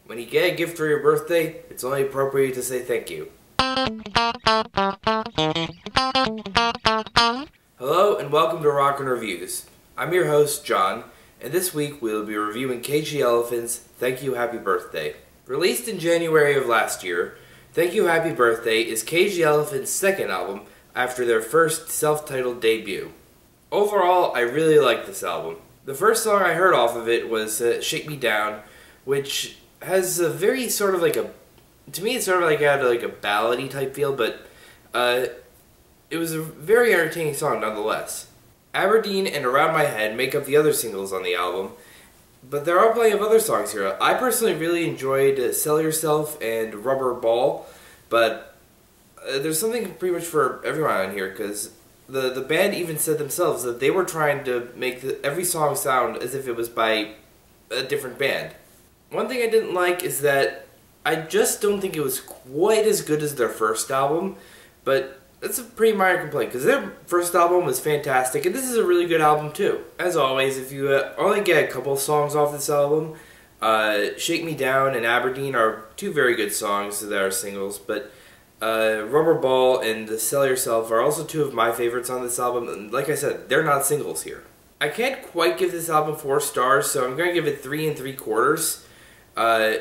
When you get a gift for your birthday, it's only appropriate to say thank you. Hello and welcome to Rockin' Reviews. I'm your host, John, and this week we'll be reviewing Cage the Elephant's Thank You Happy Birthday. Released in January of last year, Thank You Happy Birthday is Cage the Elephant's second album after their first self-titled debut. Overall, I really like this album. The first song I heard off of it was Shake Me Down, which has a very sort of like a, to me it sort of like had like a ballady type feel, but it was a very entertaining song nonetheless. Aberdeen and Around My Head make up the other singles on the album, but there are plenty of other songs here. I personally really enjoyed Sell Yourself and Rubber Ball, but there's something pretty much for everyone on here, because the band even said themselves that they were trying to make every song sound as if it was by a different band. One thing I didn't like is that I just don't think it was quite as good as their first album, but that's a pretty minor complaint, because their first album was fantastic, and this is a really good album too. As always, if you only get a couple songs off this album, Shake Me Down and Aberdeen are two very good songs that are singles, but Rubber Ball and Sell Yourself are also two of my favorites on this album, and like I said, they're not singles here. I can't quite give this album 4 stars, so I'm going to give it 3 3/4,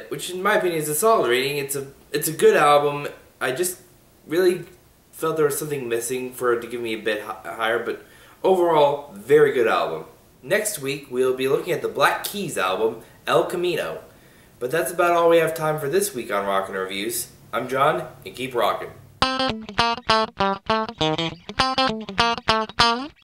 which in my opinion is a solid rating. It's a good album. I just really felt there was something missing for it to give me a bit higher, but overall, very good album. Next week, we'll be looking at the Black Keys album, El Camino. But that's about all we have time for this week on Rockin' Reviews. I'm John, and keep rockin'.